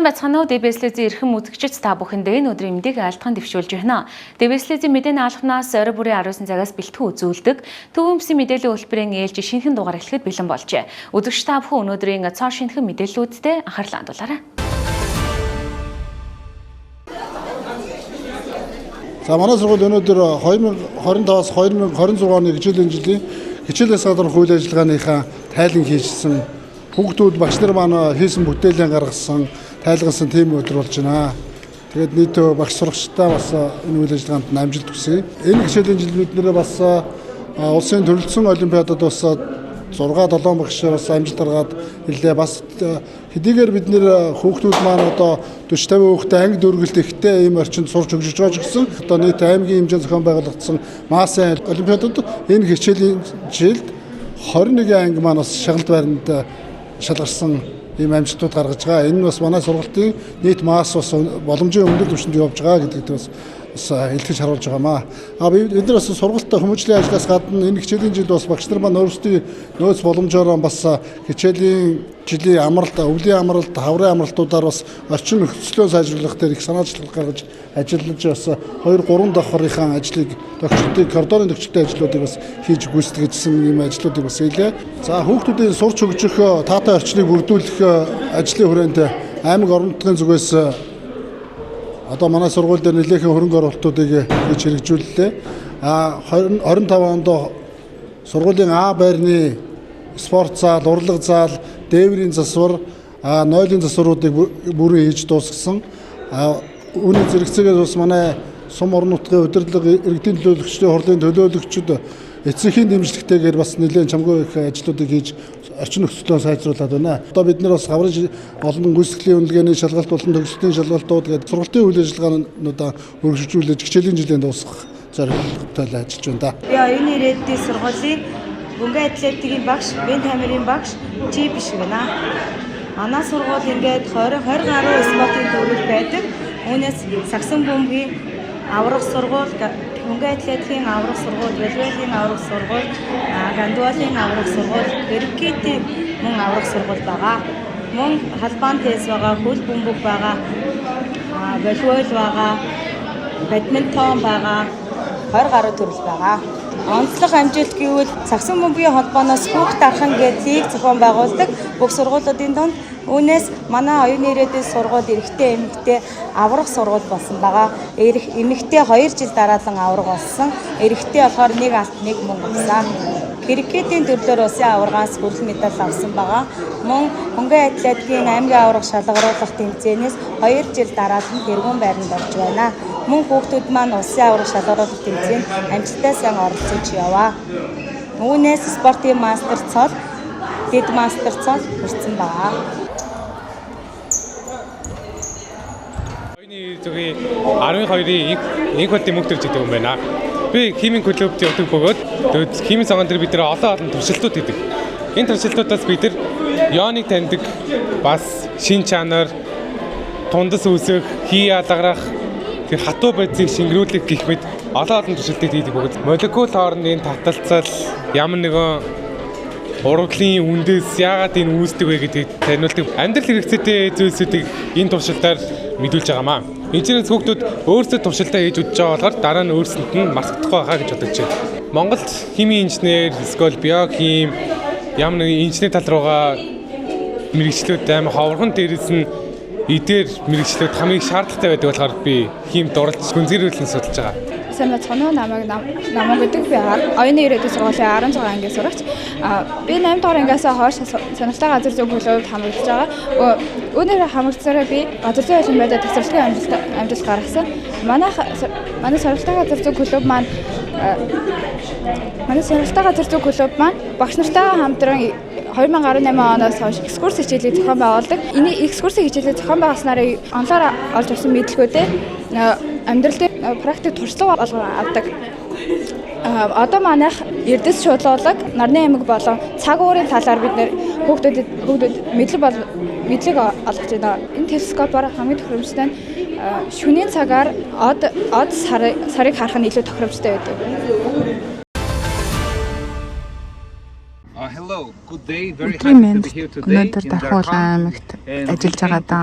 Сайн байцгаана уу, ДБС-ийн эрхэм үзэгчид та бүхэндээ энэ өдрийн мэдээг айлтган дэвшүүлж байна. ДБС-ийн мэдээний алхнаас орой бүрийн 19 цагаас бэлтгэн үзүүлдэг төвөмсийн мэдээллийн хөтөлбөрийн ээлж шинэхэн дугаар эхлэхэд бэлэн болжээ. Үзэгч та бүхэн өнөөдрийн цоо шинэхэн мэдээллүүдтэй анхаарлаа хандуулаарай. За манай сургууль өнөөдөр 2025-аас 2026 оны хичээлийн салбарын хууль ажиллагааныхаа тайлан хийжсэн хүүхдүүд багш нар маань хийсэн бүтээлээ гаргасан тайлгасан тийм өдөр болж байна. Тэгээд нийт багш сурагчдаа бас энэ үйл ажиллагаанд амжилт хүсье. Энэ хичээлийн жил бид нэр бас улсын төрөлцсөн олимпиадад бас 6-7 багш бас амжилт гаргаад ирлээ. Бас хэдийгээр бид нэр хүүхдүүд маань одоо 40-50 хүүхдээ анги дүүргэлт ихтэй ийм орчинд сурч хөгжиж байгаа ч гэсэн одоо нийт аймгийн хэмжээнд зохион байгуулагдсан Масын олимпиадад энэ хичээлийн жилд 21 анги маань бас шагалд байранд шалгарсан ийм амжилтууд гаргаж байгаа. Энэ нь бас манай сургалтын нийт масс бас боломжийн өндөр түвшинд явж байгаа гэдэгт бас илтгэж харуулж байгаамаа. Бид нар бас сургалтын хүмүүжлийн ажлаас гадна энэ хичээлийн жилд бас багш нар маань өөрсдийн нөөц боломжоор бас хичээлийн жилийн амралт, өвлийн амралт, хаврын амралтуудаар бас орчин нөхцөлөө сайжруулах дээр их санаачлал гаргаж ажиллаж бас 2-3 давхрынхаа ажлыг төгсөлтийг коридорын төгсөлтийн ажлуудыг бас хийж гүйцэтгэжсэн ийм ажлуудыг бас хийлээ. За хүүхдүүдийн сурч хөгжих таатай орчныг бүрдүүлэх ажлын хүрээнд аймаг орон нутгийн зүгээс одоо манай сургууль дээр нэлээхэн хөрөнгө оруулалтуудыг хийж хэрэгжүүллээ. 25 онд сургуулийн А байрны спорт зал, урлаг зал, дээврийн засвар, нойлын засваруудыг бүрэн хийж дуусгасан. Үүний зэрэгцээгээр бас манай сум орон нутгийн удирдлага, иргэдийн төлөөлөгчдийн хурлын төлөөлөгчид эцсийн дэмжлэгтэйгээр бас нэлээд чамгүй их ажлуудыг хийж орчин нөхцөлөө сайжруулад байна. Одоо бид нар бас хаврын олон гүйцэтгэлийн үнэлгээний шалгалт болон төгсөлтийн шалгалтууд гэдэг сургалтын үйл ажиллагаануудаа өргөжүүлж хичээлийн жилийн дуусгах зорилготой ажиллаж байна. Би оюуны ирээдүйн сургуулийн бөмбөг атлетикийн багш, бент хамерын багш чи биш байна. Манай сургууль ингээд 20 гаруй спортын төвлөрөл байдаг. Үүнээс сагсан бөмбөгийн аврах сургууль, бөмбөг атлетикийн аврах сургууль, волейболын аврах сургууль, гандболын аврах сургууль, крикетийн мөн аврах сургууль байгаа. Мөн халбаан теннис байгаа, хөл бөмбөг байгаа, волейбол байгаа, бадминтон байгаа, 20 гаруй төрөл байгаа. Онцлог амжилт гэвэл сагсан бөмбөгийн холбооноос хүүхд дархан гэдэг лиг зохион байгуулдаг бүх сургуулиудын донд үүнээс манай оюуны ирээдүйн сургууль эрэгтэй эмэгтэй аврах сургууль болсон байгаа. Эмэгтэй 2 жил дараалан аврах болсон. Эрэгтэй болохоор 1 алт 1 мөнгө авсан. Крикетийн төрлөөр улсын аваргаас хүрэл медаль авсан байгаа. Мөн бөмбөг атлетикийн аймгийн аврах шалгаруулах тэмцээнээс 2 жил дараалан тэргүүн байранд орж байна. Мөн хүүхдүүд маань улсын аврах шалгаруулах тэмцээнд амжилттай сайн оролцож яваа. Үүнээс спортын мастер цол, дэд мастер цол хүрсэн байгаа. Зөвхөн 12-ийн инх болтын мөнгө төрж идэг юм байна. Би химийн клубт явдаг бөгөөд химийн цагаан дээр бид нэр олон туршилтууд хийдэг. Энэ туршилтуудаас бид нар ионыг таньдаг, бас шин чанар, тундас үүсэх, хий ялгарах, тэр хатуу байдлыг шингэрүүлэх гэх мэт олон туршилтыг хийдэг бөгөөд молекул хоорондын таталцал, ямар нэгэн урагдлын үндэс яагаад энэ үүсдэг вэ гэдгийг таниулдаг. Амьдрал хэрэгцээтэй зүйлсүүдийг энэ туршилтаар мэдүүлж байгаамаа. Инженерийн хүүхдүүд өөрсдөө туршилтаа хийж үзэж байгаа болохоор дараа нь өөрсөнд нь мартахгүй байхаа гэж бодож байна. Монголд химийн инженер, эсвэл биохим, ямар нэгэн инженери тал руугаа мэрэгчлүүд амар ховорхон дээрээс нь эдгээр мэрэгчлүүд хамгийн шаардлагатай байдаг болохоор би химд оролж гүнзгийрүүлэн судалж байгаа. Сайн бацхан намаг гэдэг би оюуны ирээдүйн сургуулийн 16 ангийн сурагч. Би 8 дугаар ангиас хойш сонирхолтой газар зүйн клубт хамрагдаж байгаа. Үүнээр хамрагдсараа би газар зүйн олимпиадад тасралтын амжилт гаргасан. Манай сонирхолтой газар зүйн клуб маань багш нартайгаа хамтран 2018 оноос хойш экскурс хичээлийг зохион байгуулдаг. Энэ экскурсийн хичээлийг зохион байгуулснараа онлоор олж авсан мэдлэгүүдээ амьдралын практик туршлага авдаг. Одоо манайх эрдэс шуудлуулаг, нарны аймаг болон цаг уурын талаар бид нэр хүүхдүүд мэдлэг олгож байна. Энэ телескопоор хамгийн тохиромжтой нь шөнийн цагаар од сарыг харах нь илүү тохиромжтой байдаг. Hello. Өдрийн мэнд өнөөдөр Дархан аймагт ажиллаж байгаадаа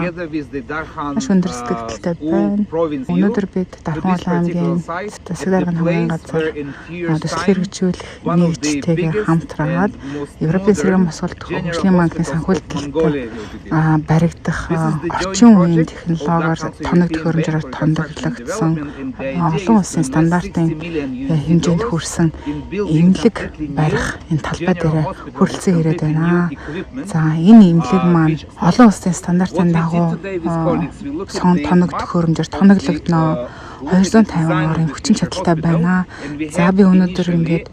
маш өндөр сэтгэлтэй байна. Өнөөдөр бид Дархан аймгийн засаг дарганы хамгийн газар төсөл хэрэгжүүлэх нэгжтэйгээ хамтраад Европын цэргийн босголт хөгжлийн банкны санхүүжилттэй баригдах орчин үеийн технологиор тоног төхөөрөмжөөр тоногдсон олон улсын стандартын хэмжээнд хүрсэн эмнэлэг барих энэ талбай дээр хүрэлцэн ирээд байна. За энэ эмнэлэг маань олон улсын стандартын дагуу тоног төхөөрөмжөөр тоноглогдно. 250 орын хүчин чадалтай байна. За би өнөөдөр ингээд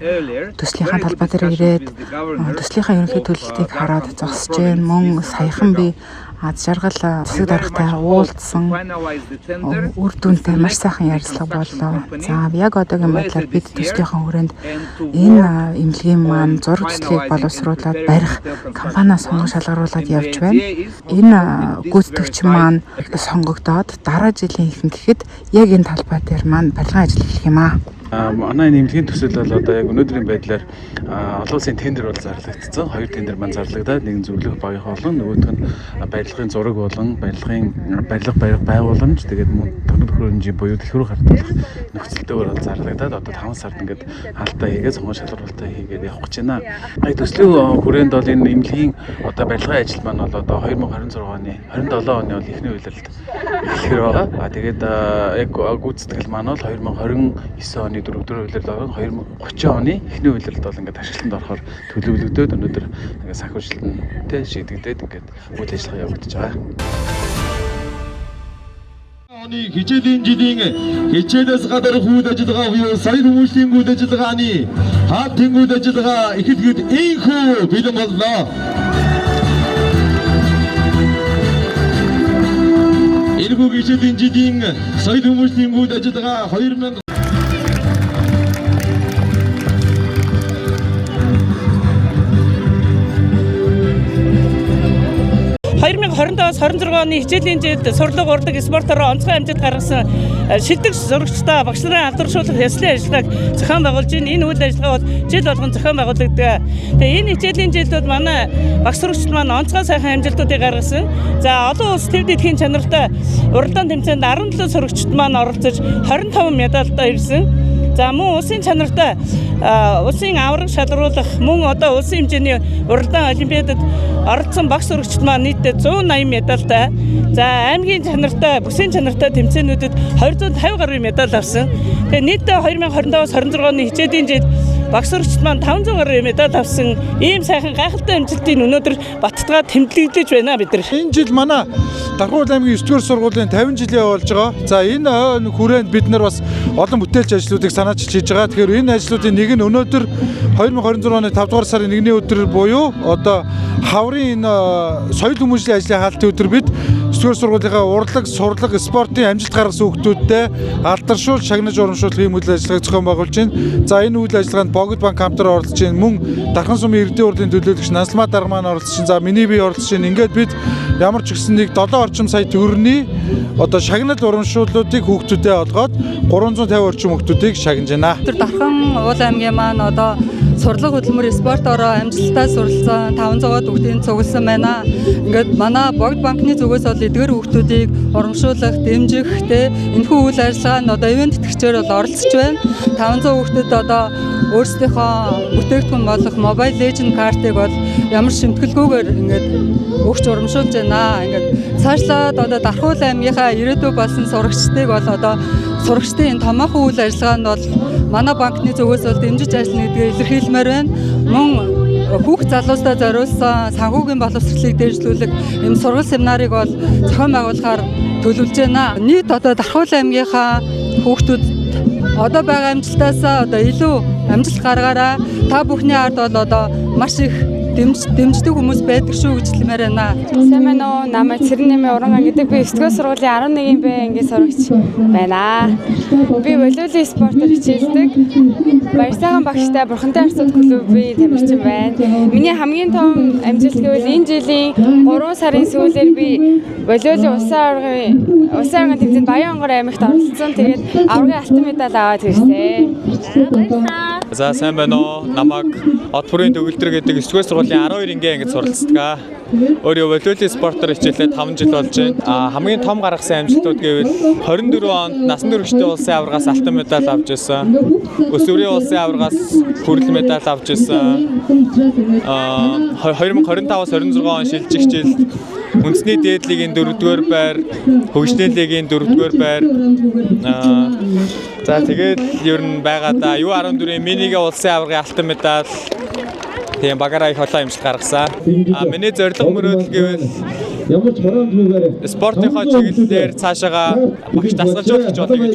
төслийнхаа талбай дээр ирээд төслийнхаа ерөнхий төлөлтийг хараад зогсож байна. Мөн саяхан би аз жаргал засаг даргатай уулзсан үр дүнтэй маш сайхан ярилцлага боллоо. За яг одоогийн байдлаар бид төслийнхаа хүрээнд энэ эмнэлгийн маань зураг төслийг боловсруулад барих компаниа сонгон шалгаруулад явж байна. Энэ гүйцэтгэгч маань сонгогдоод дараа жилийн ихэнх гэхэд яг энэ талбай дээр маань барилгын ажил эхлэх юм аа. Манай нэмлэгийн төсөл бол одоо яг өнөөдрийн байдлаар олон улсын тендер бол зарлагдсан. 2 тендер маань зарлагдаад нэг нь зөвлөх багийнх болон нөгөөх нь барилгын зураг болон барилга байгууламж тэгээд мөн тоног төхөөрөмжийн буюу дэлгүүр хартуулах нөхцөлтөөр бол зарлагдаад одоо 5 сард ингээд хаалтаа хийгээд сонгон шалгуулалтаа хийгээд явах гэж байна. Төслийн хүрээнд бол энэ нэмлэгийн одоо барилгын ажил маань бол одоо 2026 оны 27 оны бол эхний үйлрэлд эхлэхээр байгаа. Тэгээд яг гүйцэтгэл маань бол 2029 оны 4 өдрөөр үйлрэл 2030 оны эхний үйлрэлд бол ингээд ашиглалтанд орохоор төлөвлөгдөөд өнөөдөр ингээд санхүүжилттэй шийдэгдээд ингээд үйл ажиллагаа явагдаж байгаа. Оны хичээлийн жилийн хичээлээс гадарх үйл ажиллагаа буюу сая хүмүүсийн үйл ажиллагааны хаалтын үйл ажиллагаа эхлэхэд ийхүү бэлэн боллоо. Энэхүү хичээлийн жилийн сая хүмүүсийн үйл ажиллагаа 2000 2025-26 оны хичээлийн жилд сурлаг урдаг спортоор онцгой амжилт гаргасан шилдэг зурагчдаа багш нарын алдаршуулах яслын ажиллагааг зохион байгуулж байна. Энэ үйл ажиллагаа бол жил болгон зохион байгуулагддаг. Тэгээ энэ хичээлийн жилдүүд манай багш сурагчид маань онцгой сайхан амжилтуудыг гаргасан. За олон улс төв дэлхийн чанартай уралдаан тэмцээнд 17 сурагчид маань оролцож 25 медальтай ирсэн. За мөн улсын чанартай улсын авраг шалгаруулах мөн одоо улсын хэмжээний уралдаан олимпиадад оролцсон багш сурагчид маань нийтдээ 180 медальтай. За аймгийн чанартай, бүсийн чанартай тэмцээнүүдэд 250 гаруй медаль авсан. Тэгээ нийтдээ 2025-26 оны хичээлийн жилд багш сурагчид маань 500 гаруй медаль авсан. Ийм сайхан гайхалтай амжилтыг өнөөдөр Баттгаад тэмдэглэж байна бид нар. Энэ жил манай Дархан аймгийн 9-р сургуулийн 50 жилийн болж байгаа. За энэ хүрээнд бид нар бас олон бүтээлч ажлуудыг санаачилж хийж байгаа. Тэгэхээр энэ ажлуудын нэг нь өнөөдөр 2026 оны 5 дугаар сарын 1-ний өдөр буюу одоо хаврын соёл хүмүүжлийн ажлын хаалтын өдөр бид 9-р сургуулийнхаа урлаг, сурлаг, спортын амжилт гаргасан хүүхдүүдтэй алдаршуул, шагнаж урамшуулах ийм үйл ажиллагааг зохион байгуулж байна. За энэ үйл ажиллагаанд Богд банк хамтран оролцож байна. Мөн Дархан сумын эрдэнэ урлагийн төлөөлөгч Насламаа дарга маань оролцож байна. За миний бие оролцож байна. Ингээд бид ямар ч гэсэн нэг 7 орчим сая төгрөгийн одоо шагнал урамшууллуудыг хүүхдүүдэд олгоод 350 орчим хүүхдүүдийг шагнаж байна. Дархан уул аймгийн маань одоо сурлаг хөдөлмөр спортоор амжилттай суралцсан 500-аад хүүхдийн цугласан байна. Ингээд манай Богд банкны зүгээс бол эдгээр хүүхдүүдийг урамшуулах, дэмжих энэхүү үйл ажиллагаанд одоо ивент тэтгэгчээр бол оролцож байна. 500 хүүхдэд одоо өөрсдийнхөө бүтээгдэхүүн болох Mobile Legend картыг бол ямар шимтгэлгүйгээр ингээд өгч урамшуулж байна. Ингээд цаашлаад одоо Дархан аймгийнхаа ирээдүй болсон сурагчдыг бол одоо сурагчдын томоохон үйл ажиллагаанд бол манай банкны зүгээс бол дэмжиж ажиллана гэдгийг илэрхийлмээр байна. Мөн хүүхд залуустай зориулсан санхүүгийн боловсролыг дээшлүүлэх ийм сургууль семинарыг бол зохион байгуулахаар төлөвлөж байна. Нийт одоо Дархан аймгийнхаа хүүхдүүд одоо байгаа амжилтаас одоо илүү амжилт гаргаараа та бүхний ард бол одоо маш их дэмждэг хүмүүс байдаг шүү гэж хэлмээр байна. Сайн байна уу? Намайг Цэрнэмээ Уранган гэдэг. Би 9-р сургуулийн 11-ийн Б ангийн сурагч байна. Би волейболын спортоор хичээлдэг. Баярсайхан багштай Бурхантай харьцуулт клубын тамирчин байна. Миний хамгийн том амжилт гэвэл энэ жилийн 3 сарын сүүлээр би волейболын улсын аваргын тэмцээнд Баян онгор аймагт оролцсон. Тэгээд аваргын алтан медаль аваад ирсэн. За сайн байна уу? Намайг Од бүрийн төгөлдөр гэдэг 9-р сургуулийн 12 ингээд суралцдаг. Өөрөө волейбол спортоор хичээлээ 5 жил болж байна. Хамгийн том гаргасан амжилтууд гэвэл 24 онд насан туршидын улсын аваргаас алтан медаль авч ирсэн. Өсвөрийн улсын аваргаас хүрэл медаль авч ирсэн. 2025-аас 26 он шилжих жилд үндэсний дээд лигийн 4-р байр, хөгжлийн лигийн 4-р байр. За тэгээд ер нь байгаа да. U14-ийн минигийн улсын аваргын алтан медаль. Тийм багаараа их олон амжилт гаргасан. Миний зорилго мөрөөдөл гэвэл спортынхоо чиглэлээр цаашаага багш дасгалжуулагч болъё гэж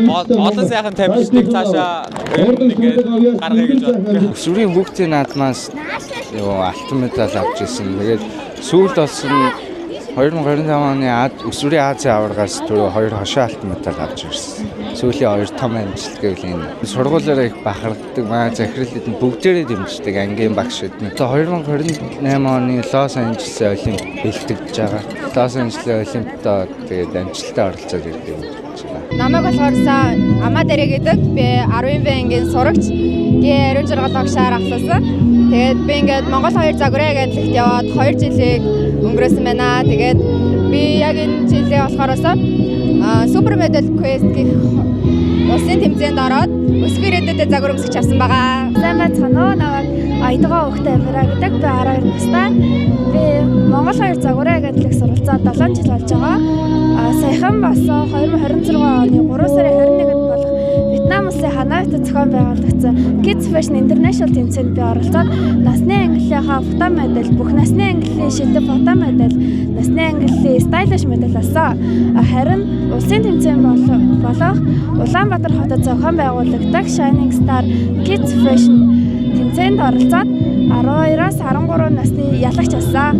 боддог. Олон сайхан тамирчдыг цаашаа ингээд гаргая гэж боддог. Өсвөрийн хүүхдийн наадмаас алтан медаль авч ирсэн. Тэгээд сүүлд болсон 2025 оны өсвөрийн Азийн аваргаас түрүү 2 хошоо алтан медаль авч ирсэн. Сүүлийн 2 том амжилт гэвэл энэ сургуулиараа их бахархдаг, манай захирал эдэн бүгдээрээ дэмждэг ангийн багш эдэн. 2028 оны Лос Анжелесийн олимп бэлтгэж байгаа. Лос Анжелесийн олимпиад тэгээд амжилттай оролцоод ирдэг юм байна. Намайг болохоор Амаа Дэрэ гэдэг. Би 10 ангийн сурагч. Гээ ариун жаргал багшаар ахласан. Тэгээд би ингээд Монгол 2 загвараа гэдэгт яваад 2 жилийг өнгөрөөсөн байна. Тэгээд би яг энэ жилээ болохоороо супер медаль квест гэх улсын тэмцээнд ороод өсвөр ирээдүйд загвар өмсгч авсан байгаа. Сайн байцгаана уу? Намайг Аядгаа Өгтэй Амира гэдэг. Би 12 настай. Би Монгол 2 загвараа гэдэгт суралцаад 7 жил болж байгаа. Саяхан бас 2026 оны 3 сарын 21-нд болох Вьетнам улсын Ханоит зохион байгуулагдсан Kids Fashion International тэмцээнд би оролцоод насны ангиллынхаа фото медаль, бүх насны ангиллын шилдэг фото медаль, насны ангиллын стайлиш медаль авсан. Харин улсын тэмцээн болох Улаанбаатар хотод зохион байгуулагддаг Shining Star Kids Fashion тэмцээнд оролцоод 12-аас 13 насны ялагч авсан.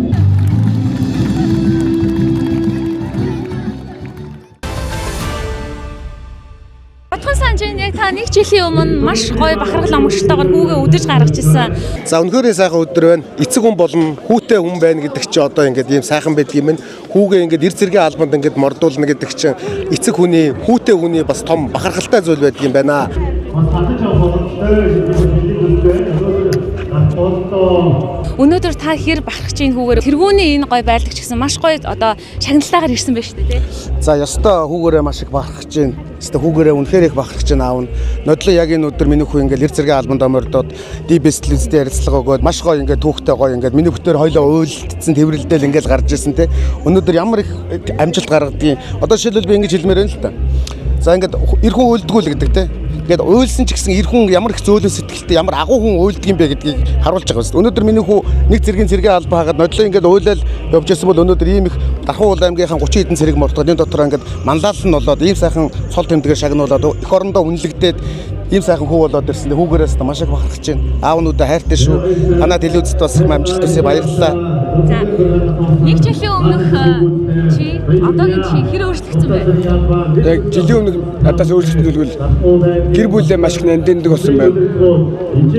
Яг та нэг жилийн өмнө маш гоё бахархал амжилттайгаар хүүгээ үдэж гаргаж ирсэн. За үнэхээр сайхан өдөр байна. Эцэг хүн болон хүүтэй хүн байна гэдэг чинь одоо ингээд ийм сайхан байдаг юм. Хүүгээ ингээд эр зэргийн албанд ингээд мордуулна гэдэг чинь эцэг хүний хүүтэй хүний бас том бахархалтай зүйл байдаг юм байна. Өнөөдөр та хэр бахархаж ийн хүүгээр тэргүүний энэ гоё байлгч гэсэн маш гоё одоо шагналтайгаар ирсэн байна шүү дээ тий. За ёстой хүүгээрээ маш их бахархаж байна. Ёстой хүүгээрээ үнэхээр их бахархаж байна аав нь. Нодлоо яг энэ өдөр миний хүү ингээд эр зэргийн албанд мордоод дибест лүзтэй ярилцлага өгөөд маш гоё ингээд түүхтэй гоё ингээд миний хүүхдээр хойлоо уйлдсан тэрвэрлдэл ингээд гарч ирсэн тий. Өнөөдөр ямар их амжилт гаргадгийг одоо жишээлбэл би ингэж хэлмээр байна л та. За ингээд эр хүн уйлдгүүл гэдэг тий. Ингээд уйлсан ч гэсэн эр хүн ямар их зөөлөн сэтгэлтэй ямар агуу хүн уйлдаг юм бэ гэдгийг харуулж байгаа юм. Өнөөдөр миний хүү нэг зэргийн цэргийн албаа хагаад нодлоо ингээд уйлал явж байсан бол өнөөдөр ийм их Дархан Улаан аймгийнхаа 30 хэдэн цэрэг мордгод энэ дотор ингээд манлал нь болоод ийм сайхан цол тэмдгээр шагнуулаад эх орондоо үнэлэгдээд ийм сайхан хүү болоод ирсэн. Хүүгээрээс маш их бахархаж байна. Аавнуудаа хайртай шүү. Танаа телевизэд бас амжилт төсөө баярлалаа. За нэг жилийн өмнөх чи одоогийн чи хэр өөрчлөгдсөн бэ? Яг жилийн өмнө надаас өөрчлөгдсөн зүйл гэр бүлээ маш их нандиндаг болсон байна.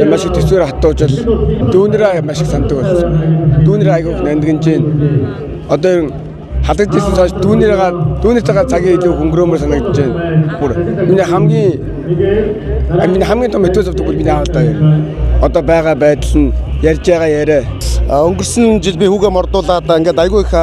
Маш их төсвөр хатуужал дүүнэрээ маш их сандаг болсон. Дүүнэрээ айгүйх нандинж байна. Одоо халагдчихсан цааш дүүнэртэйгээ цагийн илүү хөнгөрөөмөр санагдаж байна. Бүр миний хамгийн том өтөөс авдаг бол миний аав даа. Одоо байгаа байдал нь ярьж байгаа яриа. Өнгөрсөн жил би хүүгээ мордуулаад ингээд айгүй их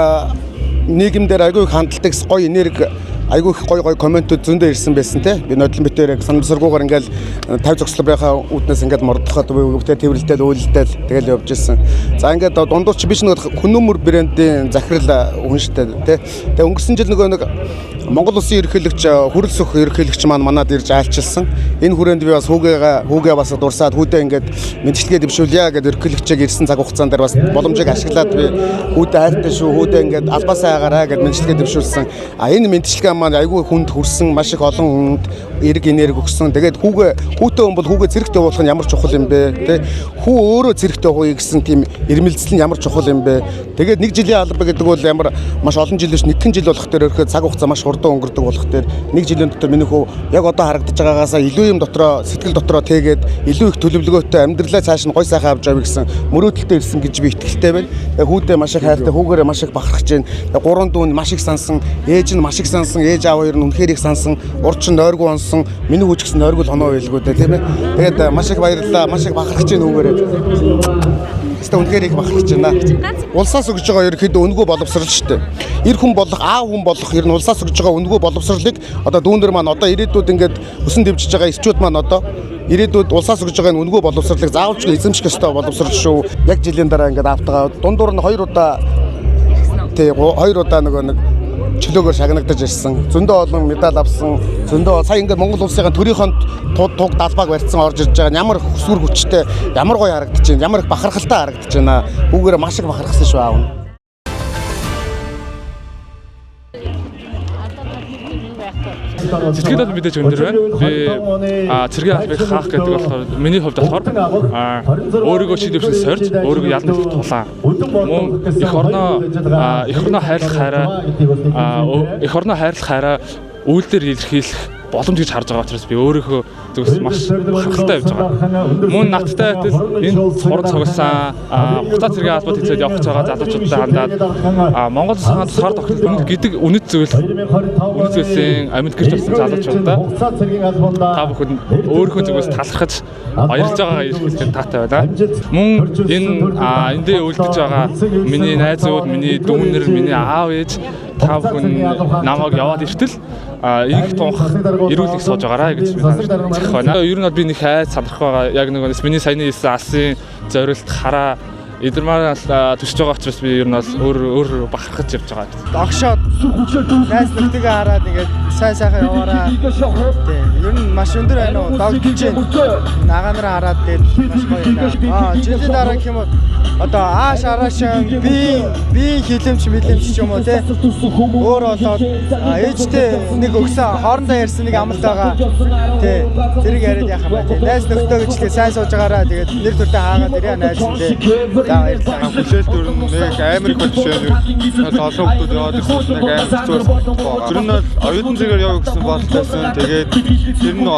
нийгэмдэр айгүй их хандлагдаг гоё энерги айгүй их гоё комментүүд зөндөө ирсэн байсан те. Би нодлон битээр яг санамсаргуугаар ингээд 50 зогслобынхаа үүднээс ингээд мордоход бүгдээ тэрвэрлдэл үйлдэл тэгэл явж ирсэн. За ингээд дундуур чи биш нэг хүнөмөр брэндийн захирал хүн штэ те. Тэгээ өнгөрсөн жил нэг Монгол улсын ерөнхийлөгч хүрэл сөх ерөнхийлөгч маань манад ирж айлчилсан. Энэ хүрээнд би бас хүүгээ бас дурсаад хүүдээ ингээд мэдлэгээ дэвшүүлье гэдэг ерөнхийлөгчийг ирсэн цаг хугацаанд бас боломжийг ашиглаад би хүүдээ хайртай шүү хүүдээ ингээд албаасаа агараа гэдэг мэдлэгээ дэвшүүлсэн. Энэ мэдлэгээ маань айгүй хүнд хүрсэн маш их олон хүнд эрг энерги өгсөн. Тэгээд хүүтэй хүн бол хүүгээ зэрэгтэй уулах нь ямар чухал юм бэ те. Хүү өөрөө зэрэгтэй ууя гэсэн тийм ирмэлцэл нь ямар чухал юм бэ. Тэгээд нэг жилийн алба гэдэг бол ямар маш олон жил биш нэгэн жил болох дээр өрхөө цаг хугацаа маш хурд хурдан өнгөрдөг болох дээр нэг жилийн дотор миний хүү яг одоо харагдаж байгаагаасаа илүү юм дотроо сэтгэл дотроо тэгээд илүү их төлөвлөгөөтэй амьдралаа цааш нь гой сайхан авч явах гэсэн мөрөөдөлтөй ирсэн гэж би итгэлтэй байна. Хүүдээ маш их хайртай, хүүгээрээ маш их бахархаж байна. Гурван дүү нь маш их сансан, ээж нь маш их сансан, ээж аав хоёр нь үнэхээр их сансан, урд чинь нойргүй онсон, миний хүү ч гэсэн нойргүй хоноо байлгүй дээ тийм ээ. Тэгээд маш их баярлалаа, маш их бахархаж байна хүүгээрээ. Тэстэ үнэхээр их бахархаж байна. Улсаас өгж байгаа ерөөхдөө үнэгүй боловсрал шүү дээ. Эр хүн болох, аав хүн болох ер нь улсаас өгж байгаа үнэгүй боловсралыг одоо дүүнэр маань одоо ирээдүйд ингээд өсөн дэвжиж байгаа эрчүүд маань одоо ирээдүйд улсаас өгж байгаа үнэгүй боловсралыг заавалж эзэмших ёстой боловсрал шүү. Яг жилийн дараа ингээд автгаа дундуур нь 2 удаа нөгөө нэг чөлөөгөөр шагнагдаж ирсэн. Зөндөө олон медаль авсан. Зөндөө сая ингээд Монгол улсын төрийнхөнд туг далбааг барьсан орж ирж байгаа. Ямар хүсвэр хүчтэй, ямар гоё харагдаж байна. Ямар их бахархалтай харагдаж байна. Бүгээрээ маш их бахархсан шүү аав. Сэтгэл бол мэдээж өндөр байна. Би цэргийн албыг хаах гэдэг болохоор миний хувьд болохоор өөрийгөө шийдвэрсэн сорж, өөрийгөө ялнах тулаан. Мөн эх орноо хайрлах хайраа үйлдэл илэрхийлэх боломж гэж харж байгаа учраас би өөрийнхөө зүгээс маш хангалттай явж байгаа. Мөн надтай адил энэ хорон цогсон хугацаа цэргийн албад хийцээд явж байгаа залуучуудтай хандаад Монгол улсын тусгаар тогтмол гэдэг үнэт зүйлсийн амьд гэрч болсон залуучуудаа та бүхэн өөрийнхөө зүгээс талархаж баярлж байгаагаа илэрхийлэх таатай байна. Мөн эндээ үлдэж байгаа миний найзууд, миний дүүнэр, миний аав ээж та бүхэн намайг яваад иртэл их тунх ирүүлэх сууж байгаарай гэж би санаж байна. Ер нь би нэг хайр санах байгаа. Яг нэг миний саяны хэлсэн алсын зориулт хараа эдэрмаар төсөж байгаа учраас би ер нь өөр бахархаж явж байгаа. Догшоод найз нөхдөйгээ хараад ингээд сайхан яваараа. Тийм. Ер нь маш өндөр байна уу? Догдож байна. Нагаа нараа хараад тэгээд маш гоё байна. Жилийн дараа гэх юм уу одоо ааш араашаа би хилэмч мэлэмч ч юм уу те. Өөр болоод ээжтэй нэг өгсөн хоорондоо ярьсан нэг амлалт байгаа. Тий. Тэрийг яриад яах юм бэ те. Найз нөхдөй гэжлээ сайн сууж байгаараа тэгээд нэр төртөө хаагаад ирээ найзтай. Хүлээлт өрн нэг амар их болчихсон юм. Олон хүмүүс яваад ирсэн нэг амар хэцүү байна. Тэр нь оюутан зэрэгээр явах гэсэн бодлоосон. Тэгээд тэр нь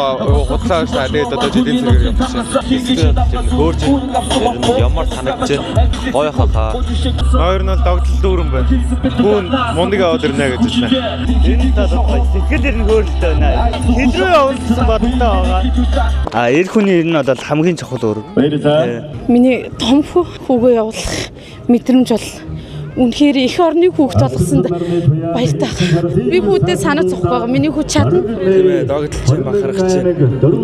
худлаа тэгээд одоо жилийн зэрэгээр явчихсан. Тэр хөөрж ямар санагдаж гоё хахаа. Хоёр нь догтлол дүүрэн байна. Түүн мундаг аваад ирнэ гэж байна. Энэ талаар сэтгэл ер нь хөөрөлтэй байна. Хэд рүү явах гэсэн бодолтой байгаа. Эр хүний ер нь бол хамгийн чухал үүрэг. Миний том хүүгээ явуулах мэдрэмж бол үнэхээр их орны хүүхд болгосонд баяртай. Би хүүхдээ санаа зовхгүй байгаа. Миний хүү чадна. Тийм ээ, догтлж бахархаж байна.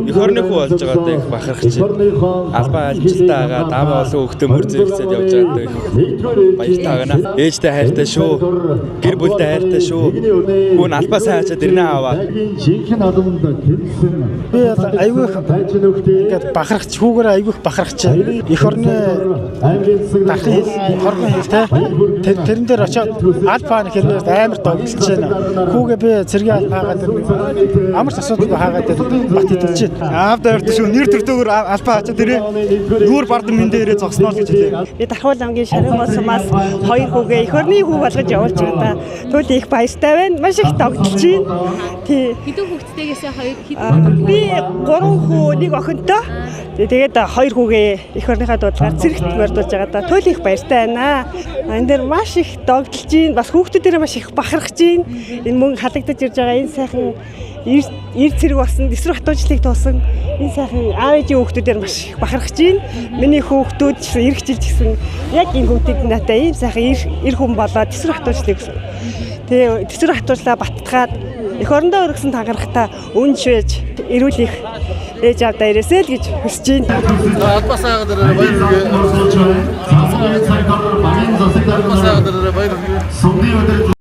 Их орны хүү болж байгаадаа их бахархаж байна. Албан ажилтаа байгаа, дааваа олон хүүхдээ мөр зэрэгцээд явж байгаадаа их баяртай байна. Ээжтэй хайртай шүү. Гэр бүлтэй хайртай шүү. Хүн албаа сайн хачаад ирнэ аваа. Би айгүй ингээд бахархаж хүүгээрээ айгүй бахархаж байна. Их орны дахин хоргон хэлтэй. Тэрэн дээр очиод альфа хэрвээ амар догтлж байна. Хүүгээ би цэргийн альфа хаагаад амар ч асуудалгүй хаагаад бат идэлж байна. Аав дээрт шүү нэр төртөөр альфа хачаад ирээ. Нүүр бардам минь дээрээ зогсноо л гэж хэлээ. Би Дархуул аймгийн Шарын мосомоос 2 хүүгээ их орны хүү болгож явуулж байгаа. Тэгвэл их баяртай байна. Маш их догтлж байна. Тий. Хэдэн хүүхдтэйгээсээ 2 би 3 хүү, 1 охинтой. Тэгээд 2 хүүгээ их орныхаа дуудлагаар цэрэгт мордуулж байгаа да. Туйл их баяртай байна. Энэ дээр маш их догтлж байна. Бас хүүхдүүдээрээ маш их бахархаж байна. Энэ мөнгө халагдаж ирж байгаа энэ сайхан эр цэрэг болсон, эсрэг хатуужлыг туусан энэ сайхан аав ээжийн хүүхдүүдээр маш их бахархаж байна. Миний хүүхдүүд ч эрх жилж гисэн яг энэ хүүхдүүд надад ийм сайхан эр хүн болоод эсрэг хатуужлыг гэсэн. Тэгээ эсрэг хатуужлаа баттгаад эх орондоо өргөсөн тангарахтаа үншвэж эрүүлэх ээж авдаа ирээсэй л гэж хүсэж байна. Албасаа дээр баяр хүргэе. Албасаа дээр баяр хүргэе. Сүмний өдөр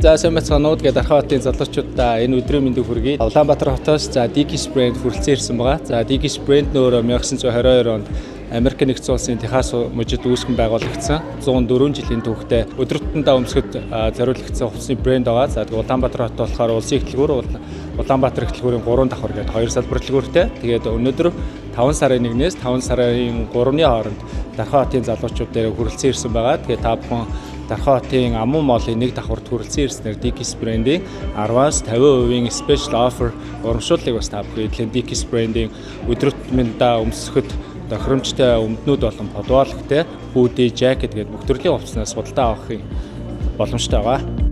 За сайн байцгаана уу. Тэгээд Дархан хотын залуучуудаа энэ өдрийн мэндийг хүргэе. Улаанбаатар хотоос за Dickies брэнд хүрэлцэн ирсэн байгаа. За Dickies брэнд нөөрэ 1922 онд Америк нэгдсэн улсын Техас мужид үүсгэн байгуулагдсан 104 жилийн түүхтэй өдөртөндөө өмсгөд зориулагдсан хувцсны брэнд байгаа. За тэгээд Улаанбаатар хот болохоор улсын эхлэлгүүр Улаанбаатар эхлэлгүүрийн 3 давхар гэдэг 2 салбар эхлэлгүүртэй. Тэгээд өнөөдөр 5 сарын 1-ээс 5 сарын 3-ны хооронд Дархан хотын залуучууд дээр хүрэлцэн ирсэн байгаа. Тэгээд та бүхэн Дархан хотын Амун молын нэг давхарт хүрэлцэн ирснээр Dickies брендийн 10-аас 50% special offer урамшууллыг бас та бүхэн эдлэн Dickies брендийн өдөртмөндөө өмсөхөд тохиромжтой өмднүүд болон подвалхтай hoodie, jacket гэдэг бүх төрлийн хувцснаас судалдаа авахын боломжтой байгаа.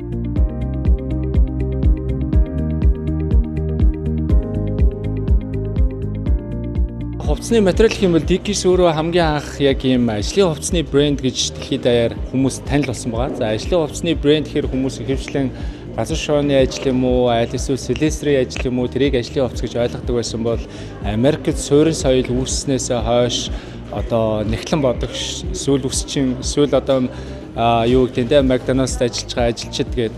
Хувцсны материал гэх юм бол Dickies өөрөө хамгийн анх яг ийм ажлын хувцсны брэнд гэж дэлхийд даяар хүмүүс танил болсон байгаа. За ажлын хувцсны брэнд гэхээр хүмүүс ихэвчлэн газар шооны ажил юм уу, аль эсвэл селестрийн ажил юм уу, тэрийг ажлын хувцс гэж ойлгодог байсан бол Америкт суурин соёл үүснээс хойш одоо нэгтлэн бодог сүүл үсчин сүүл одоо юу гэдэг нь Макдоналдс ажиллаж байгаа ажилчид гээд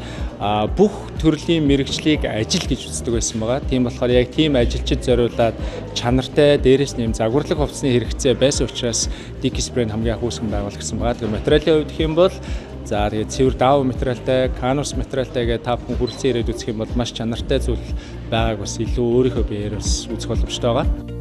бүх төрлийн мэрэгчлийг ажил гэж үздэг байсан байгаа. Тийм болохоор яг тийм ажилчид зориулаад чанартай дээрээс нэм загварлаг хувцсны хэрэгцээ байсан учраас Dickies брэнд хамгийн анх үүсгэн байгуулагдсан байгаа. Тэгэхээр материалын хувьд гэх юм бол за тэгээд цэвэр даав материалтай, canvas материалтай гэдэг та бүхэн хүрэлцэн ирээд үзэх юм бол маш чанартай зүйл байгааг бас илүү өөрийнхөө биеэр бас үзэх боломжтой байгаа.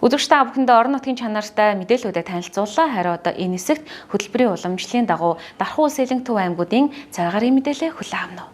Өдөрч та бүхэндээ орон нутгийн чанартай мэдээллүүдэд танилцууллаа. Харин одоо энэ хэсэгт хөтөлбөрийн уламжлалын дагуу Дархан улс Элэнг төв аймагуудын цагаарын мэдээлэл хүлээн авна.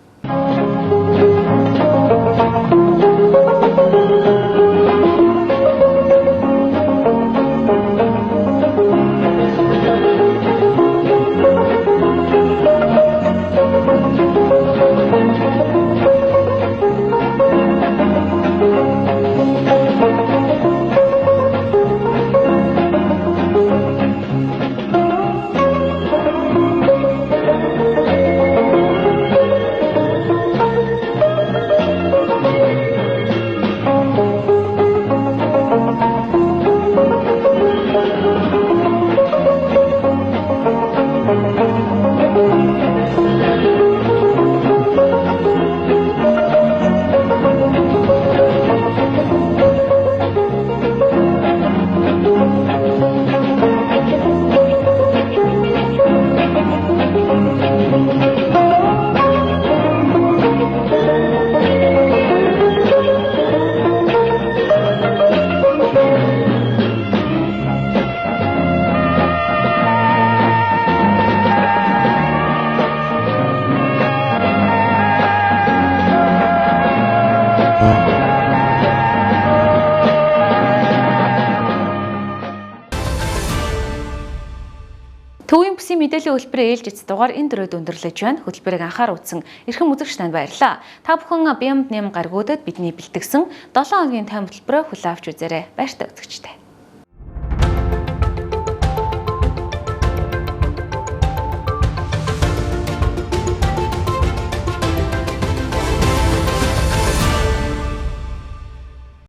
Төвийн бүсийн мэдээллийн хөтөлбөрийн ээлжид дугаар энэ дөрөд өндөрлөж байна. Хөтөлбөрийг анхаар үзсэн эрхэм үзэгч танд баярлалаа. Та бүхэн Бямд нэм гаргуудад бидний бэлтгэсэн 7 хоногийн тайм хөтөлбөрөөр хүлээн авч үзээрэй. Баяртай үзэгчтэй.